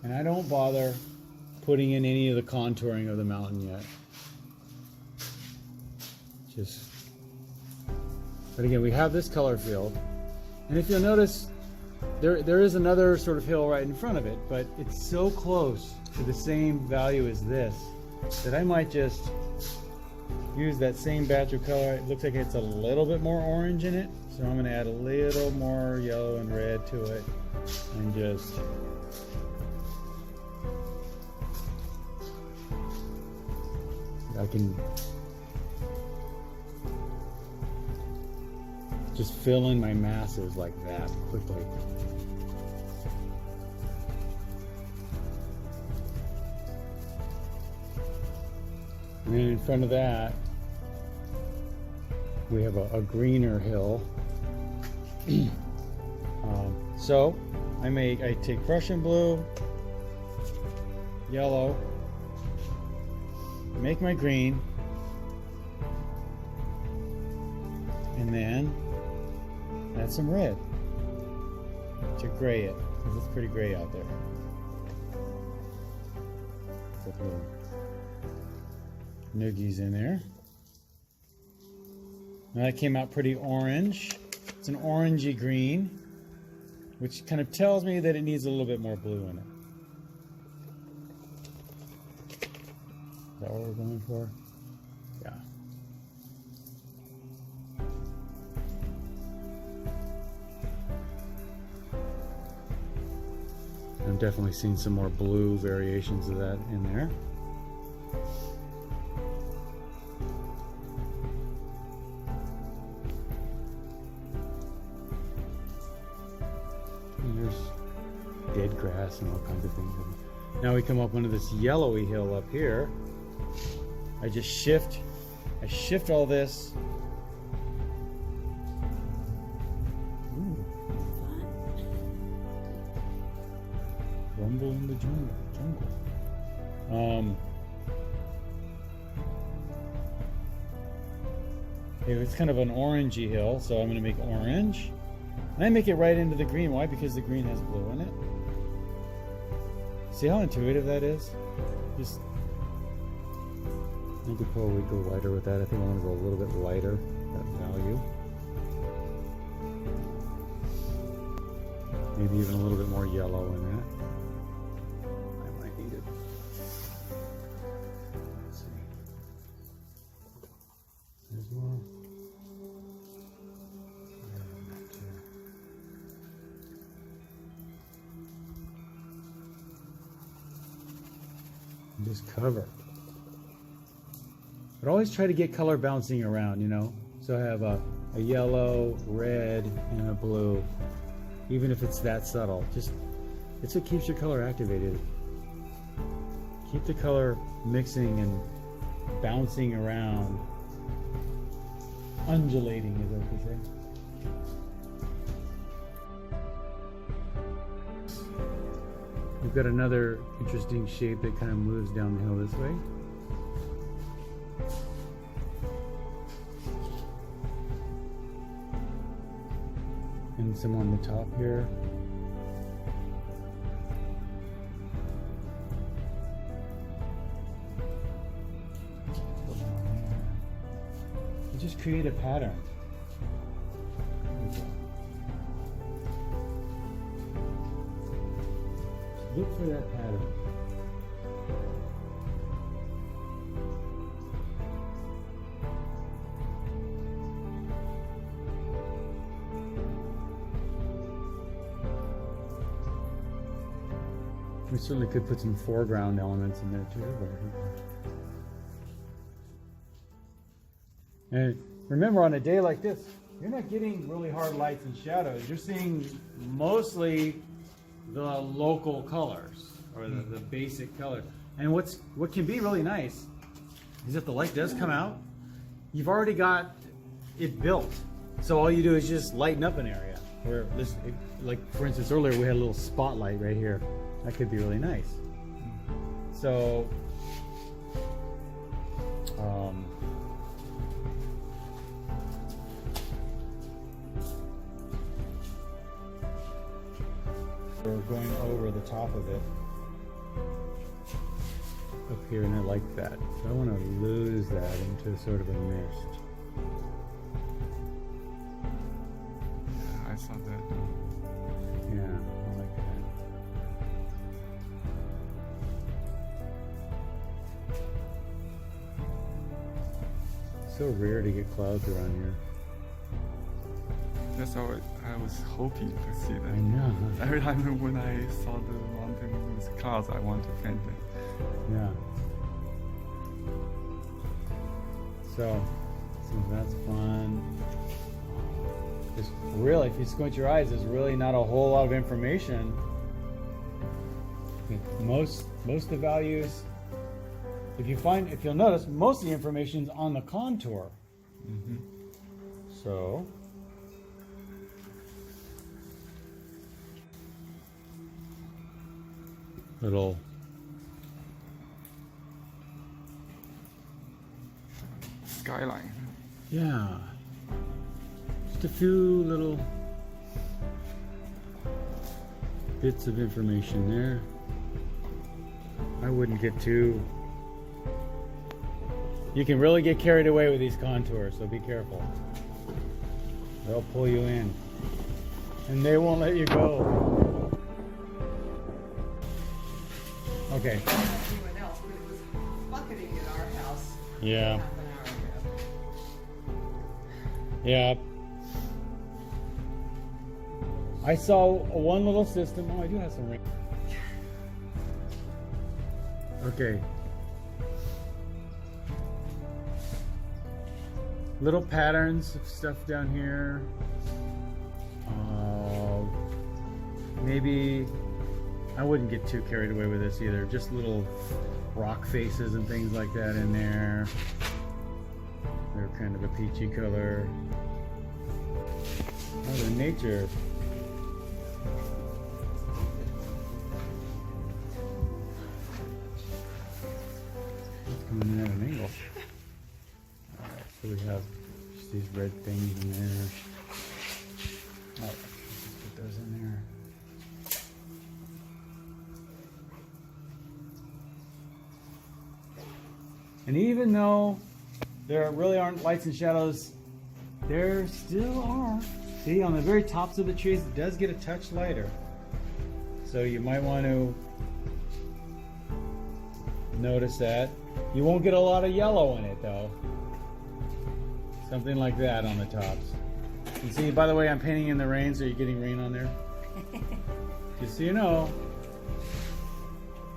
And I don't bother putting in any of the contouring of the mountain yet. But again, we have this color field. And if you'll notice, there is another sort of hill right in front of it, but it's so close to the same value as this that I might just use that same batch of color. It looks like it's a little bit more orange in it, so I'm going to add a little more yellow and red to it and just I can just fill in my masses like that quickly. And then in front of that, we have a greener hill. So I take Prussian blue, yellow, make my green, and then add some red to gray it, because it's pretty gray out there. Put little noogies in there. Now that came out pretty orange. It's an orangey green, which kind of tells me that it needs a little bit more blue in it. Is that what we're going for? Yeah. I'm definitely seeing some more blue variations of that in there. And there's dead grass and all kinds of things. Now we come up onto this yellowy hill up here. I shift all this. Ooh. Rumble in the jungle. It's kind of an orangey hill, so I'm going to make orange. And I make it right into the green. Why? Because the green has blue in it. See how intuitive that is? Just maybe probably go lighter with that. I think I want to go a little bit lighter, that value. Maybe even a little bit more yellow in that. I might need it. Let's see. There's more. Just cover. But always try to get color bouncing around, you know. So I have a yellow, red, and a blue. Even if it's that subtle, it's what keeps your color activated. Keep the color mixing and bouncing around, undulating, as I could say. We've got another interesting shape that kind of moves down the hill this way. And some on the top here. You just create a pattern. Look for that pattern. We certainly could put some foreground elements in there too. And remember, on a day like this, you're not getting really hard lights and shadows. You're seeing mostly the local colors, or the basic color. And what can be really nice is if the light does come out, you've already got it built. So all you do is just lighten up an area. Where this, like for instance, earlier we had a little spotlight right here. That could be really nice. So we're going over the top of it. up here, and I like that. So I want to lose that into sort of a mist. Yeah, I saw that. Yeah, I like that. So rare to get clouds around here. That's how I was hoping to see that. I know. Every time when I saw the mountain with clouds, I want to paint it. Yeah. So that's fun. Just really, if you squint your eyes, there's really not a whole lot of information. Most of the values, if you'll notice, most of the information's on the contour. Mm-hmm. So little Skyline. yeah, just a few little bits of information there. I wouldn't get too. You can really get carried away with these contours, so be careful. They'll pull you in, and they won't let you go. Okay. Anyone else, but it was bucketing in our house. Yeah. Half an hour ago. Yeah. I saw one little system. Oh, I do have some rain. Okay. Little patterns of stuff down here. Maybe I wouldn't get too carried away with this either. Just little rock faces and things like that in there. They're kind of a peachy color. Mother Nature. It's coming in at an angle. Alright, so we have just these red things in there. Alright, let's put those in there. And even though there really aren't lights and shadows, there still are. See, on the very tops of the trees, it does get a touch lighter. So you might want to notice that. You won't get a lot of yellow in it though. Something like that on the tops. And see, by the way, I'm painting in the rain, so you're getting rain on there. Just so you know.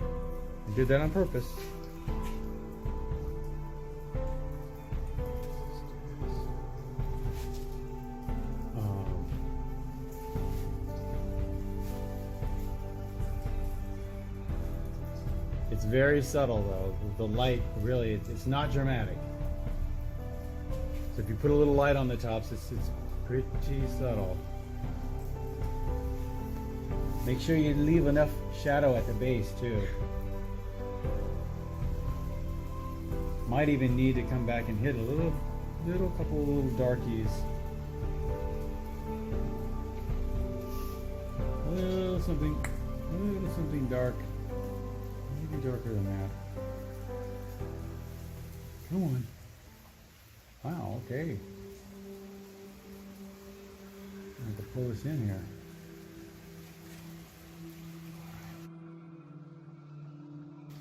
I did that on purpose. It's very subtle though. The light really, it's not dramatic. So if you put a little light on the tops, it's pretty subtle. Make sure you leave enough shadow at the base too. Might even need to come back and hit a little couple of little darkies. A little something dark. Maybe darker than that. Come on. Wow, okay. I have to pull this in here.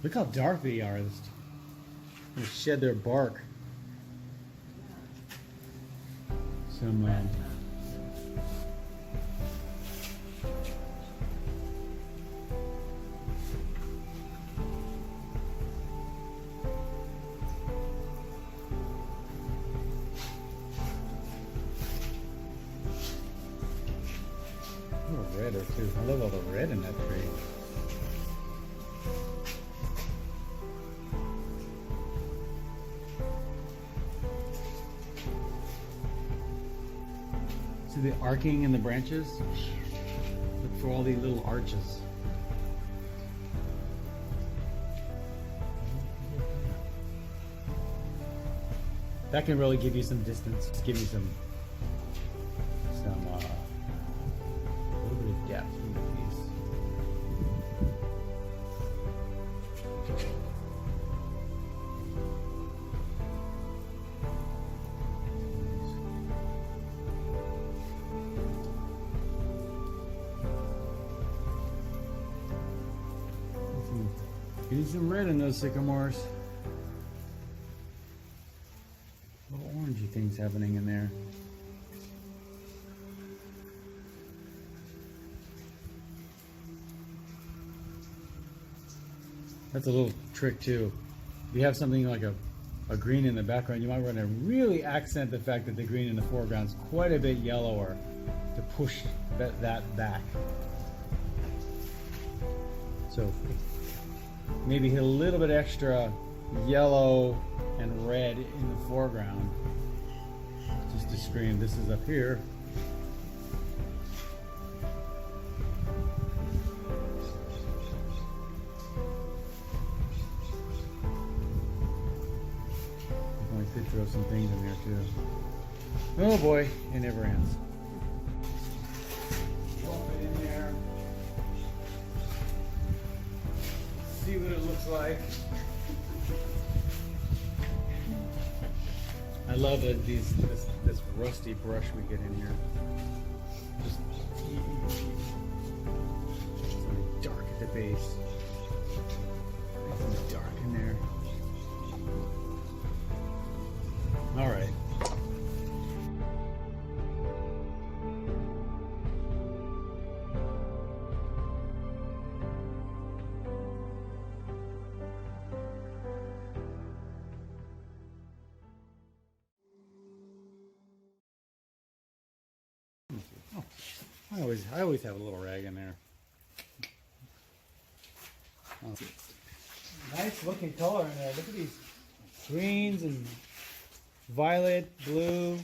Look how dark they are. They shed their bark. Some red or two. I love all the red in that tree. See the arcing in the branches? Look for all these little arches. That can really give you some distance. Just give you some a little bit of depth in the piece. Getting some red in those sycamores. Little orangey things happening in there. That's a little trick too. If you have something like a green in the background, you might want to really accent the fact that the green in the foreground is quite a bit yellower to push that back. So maybe hit a little bit extra yellow and red in the foreground just to scream this is up here. I could throw some things in there too. Oh boy, it never ends. Drop it in there. See what it looks like. I love that this rusty brush we get in here. Just something dark at the base. Something dark in there. All right. Oh, I always have a little rag in there. Oh. Nice looking color in there. Look at these greens and violet, blue.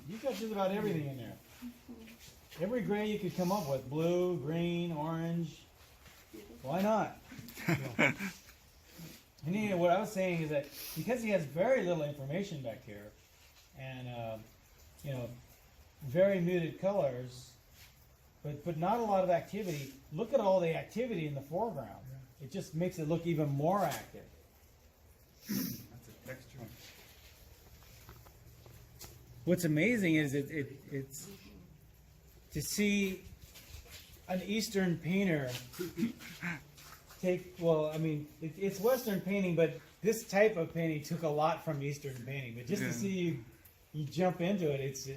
You got just about everything in there. Every gray you could come up with. Blue, green, orange. Why not? And you know, what I was saying is that because he has very little information back here, and you know, very muted colors, but not a lot of activity. Look at all the activity in the foreground. It just makes it look even more active. That's a texture. What's amazing is it's to see an Eastern painter take, well, I mean, it's Western painting, but this type of painting took a lot from Eastern painting. But just to see you jump into it, it's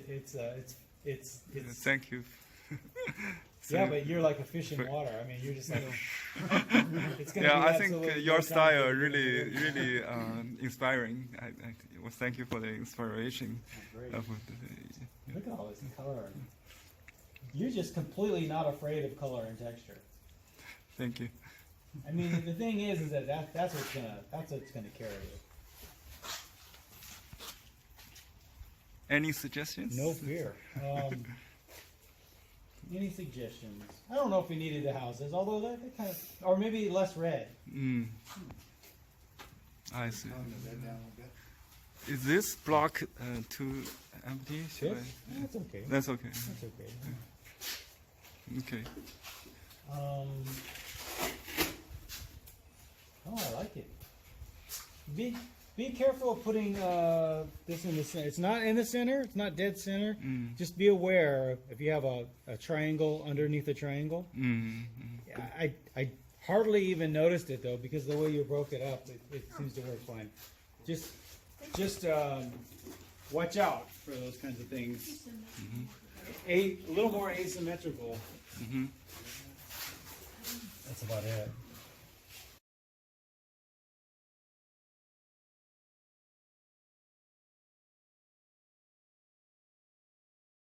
Thank you. yeah, but you're like a fish in water. I mean, you're just like, it's gonna Yeah, be I think absolutely your no style time. really inspiring. Well, thank you for the inspiration. Great. Of Look at all this color. You're just completely not afraid of color and texture. Thank you. I mean, the thing is that's what's gonna carry you. Any suggestions? No fear. Any suggestions? I don't know if we needed the houses, although that kind of, or maybe less red. I see. Is this block too empty? Should This? That's okay. That's okay. That's okay. Okay. Oh, I like it. Be careful of putting this in the center. It's not in the center. It's not dead center. Just be aware if you have a triangle underneath the triangle. I hardly even noticed it though because the way you broke it up, it seems to work fine. Just watch out for those kinds of things. A little more asymmetrical. That's about it.